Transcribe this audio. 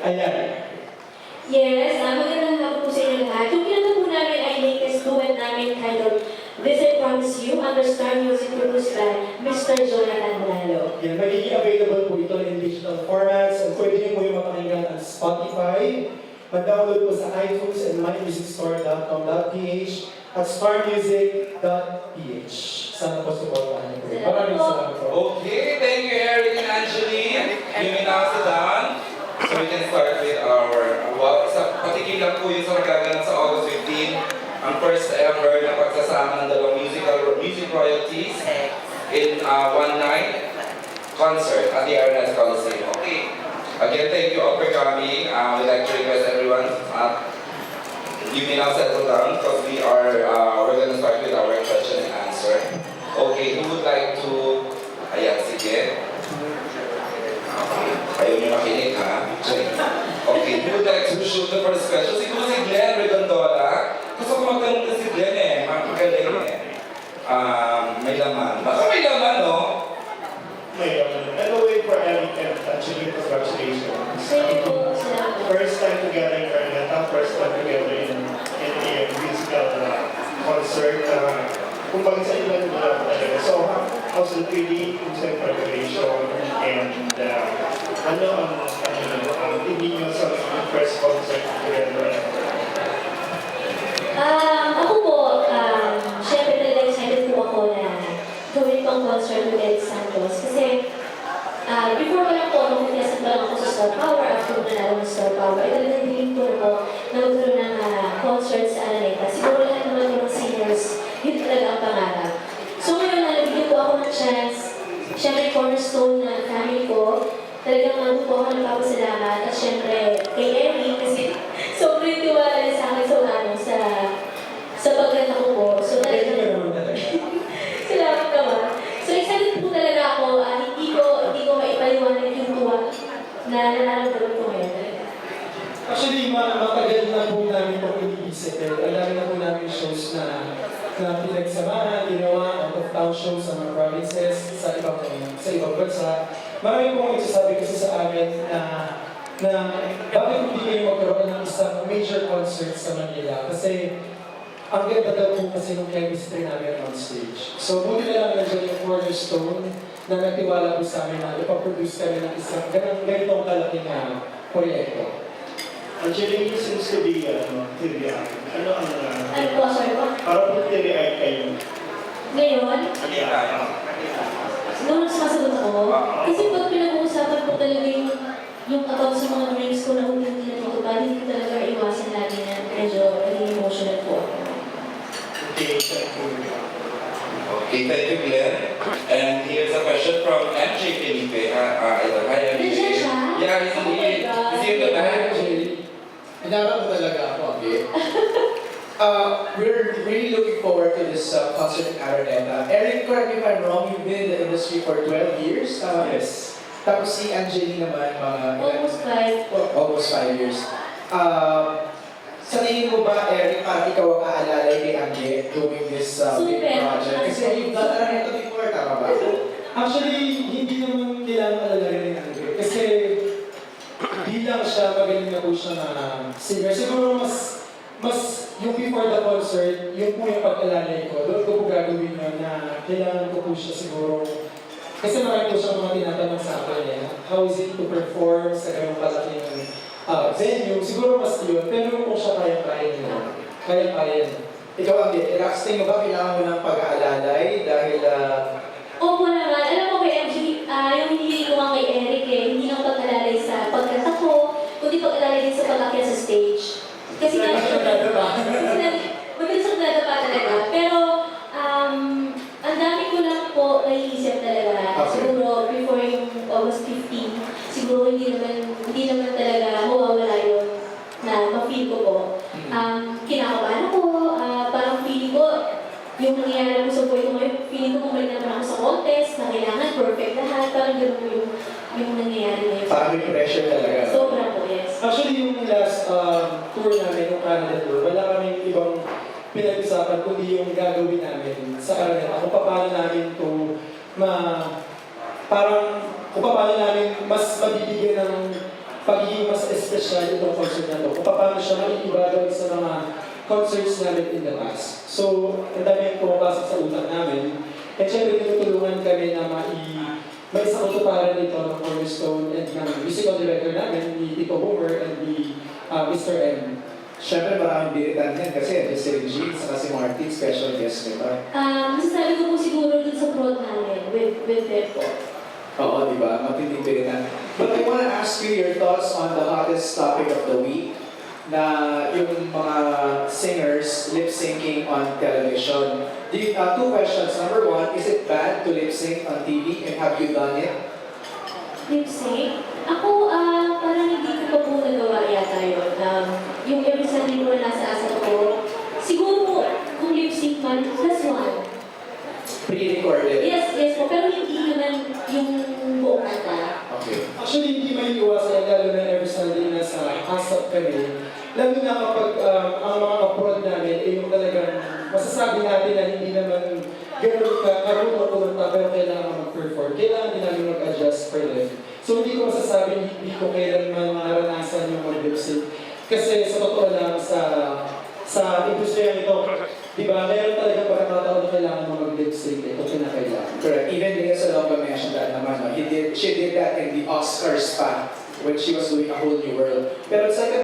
Ayan. Yes, magandang hapon po sa inyo lahat. Yung pinata po namin ay latest duet namin titled This I Promise You under Star Music produced by Mr. Jonathan Manalo. Yan, magiging available po ito in digital formats and pwede niyo po yung mapakinggan sa Spotify. Mag-download po sa iTunes and mymusicstore.com.ph at starmusic.ph. Sana po supportahan niyo po. Maraming salamat po. Okay, thank you Eric and Angeline. You may now sit down. So we can start with our, patikim lang po yun sa magaganap sa August 15, ang first ever na pagsasama ng dalawang music royalties in one night concert at the Arenas Coliseum. Okay, again, thank you all for coming. We'd like to request everyone, you may now settle down because we're going to start with our question and answer. Okay, who would like to, ayan, sige. Ayaw niyo makinig, ha? Okay, who would like to shoot the first question? Siguro si Glenn Regondola. Gusto ko magtanong na si Glenn eh. Magaling eh. May laman. Baka may laman, no? May and the way for Eric and Angeline, congratulations. Thank you po, salamat. First time together in Araneta, first time together in a musical concert. Kung pag sa ilan nila talaga. So, how's the feeling in preparation and ano ang hindi nyo sa first concert together? Ako po, syempre talaga excited po ako na gawin pang concert with Eric Santos. Kasi, before ko lang po, nung pinasag pa lang ako sa Star Power, after ko nanalo ng Star Power, ay talagang dream ko na po na magkaroon ng concert sa Araneta. Siguro lahat naman ng singers, yun talaga ang pangarap. So ngayon, nalabigyan po ako ng chance. Syempre, cornerstone ng family ko. Talagang po ako nagpapasalamat. At syempre, kay Eric, kasi sobrang tiwala niya sa akin sa pagkanta ko po. So Thank you talagang, naman talaga. salamat naman. So excited po talaga ako. Hindi ko maipaliwanag yung tuwa na nararamdaman ko ngayon talaga. Actually, matagal na po namin itong iniisip. Ang dami na po namin shows na pinagsamahan, ginawa, out-of-town shows sa mga provinces, sa ibang bansa. Marami pong nagsasabi kasi sa amin na bakit hindi kayo magkaroon ng isang major concert sa Manila? Kasi ang ganda daw po kasi ng chemistry namin on stage. So buti na lang nandiyan yung cornerstone na nagtiwala po sa amin na ipaproduce kami ng isang ganitong kalaking proyekto. Angeline, seems to be teary-eyed. Ano ang Ano po, sorry po? parang po teary-eyed kayo? Ngayon, Hindi tayo. nung sumasagot ako, kasi pag pinag-uusapan ko talaga yung about sa mga dreams ko na hindi na dito pa, hindi ko talaga iwasan lagi na medyo emotional po ako. Okay, thank you. Okay, thank you Glenn. And here's a question from MJ Felipe. Hi MJ. Nandiyan siya? Yeah, he's Oh my God. in the back. Hinarap mo talaga ako, okay? We're really looking forward to this concert in Araneta. Eric, correct me if I'm wrong, you've been in the industry for 12 years? Yes. Tapos si Angeline naman, mga... Almost 5. Almost 5 years. Sa tingin mo ba, Eric, parang ikaw ang aalalay kay Angie doing this big Super. project? Kasi you've done Araneta before, tama ba? Actually, hindi naman kailangan alalagay ng Andre. Kasi bilang siya, magaling na po siya na singer. Siguro mas yung before the concert, yung po yung pag-alalay ko, doon ko po gagawin yun na kailangan ko po siya siguro. Kasi marami po siyang mga tinatanong sa akin eh. How is it to perform sa ganung kalaking venue? Siguro mas yun. Pero kung siya kaya-kaya niya. Kaya-kaya niya. Ikaw, Angie, tingin mo ba kailangan mo ng pag-aalalay dahil... Opo naman. Alam mo kay MJ, yung hindi ko nga kay Eric eh, hindi lang pag-alalay sa pagkanta ko, kundi pag-alalay din sa pag-akyat sa stage. Kasi nga, mabilis ang dadapa talaga. Pero, ang dami ko lang po naiisip talaga. Okay. Siguro, before yung August 15, siguro hindi naman talaga mawawala yun na ma-feel ko po. Kinakabahan ako, parang feeling ko, yung nangyayari ko sa buhay ko ngayon, feeling ko bumalik naman ako sa contest, na kailangan perfect lahat, parang gano'n po yung nangyayari ngayon. Parang may pressure talaga. Sobra po, yes. Actually, yung last tour namin, yung Canada tour, wala kaming ibang pinag-usapan kundi yung gagawin namin sa Araneta. Kung paano namin ito parang kung paano namin mas mabibigyan ng pagiging mas espesyal itong concert na to. Kung paano siya mag-iba doon sa mga concerts namin in the past. So, ang dami yung pumapasok sa utak namin. At syempre, tinutulungan kami na may isang utuparan nito ng Cornerstone and ng musical director namin, ni Tito Homer and ni Mr. M. Siyempre maraming biritan yan kasi si Regine sa si Martin, special guest nito. Masasabi ko po siguro dun sa prod namin with them po. Oo, di ba? Matinding biritan. But I wanna ask you your thoughts on the hottest topic of the week na yung mga singers lip-syncing on television. Two questions. Number one, is it bad to lip-sync on TV and have you done it? Lip sync? Ako, parang hindi ko pa po nagawa yata yun. Yung every Sunday mo na nasa asa ko, siguro kung lip sync man, plus one. Pre-recorded? Yes po, pero hindi naman yung buong kanta. Okay. Actually, hindi may iwasan, lalo na every Sunday na sa ASAP kami. Lalo na kapag ang mga kaprod namin ay yung talagang masasabi natin na hindi naman gano'n karunong kumanta pero kailangan mag-perform. Kailangan din namin mag-adjust for them. So hindi ko masasabing hindi ko kailanman maranasan yung mag-lip-sync. Kasi sa totoo lang sa industriya nito, di ba, meron talaga pagkakataon na kailangan mo mag-lip-sync. Ito pinakailangan. Correct. Even Lea Salonga mentioned that naman. No? She did that in the Oscars pa when she was doing A Whole New World. Pero second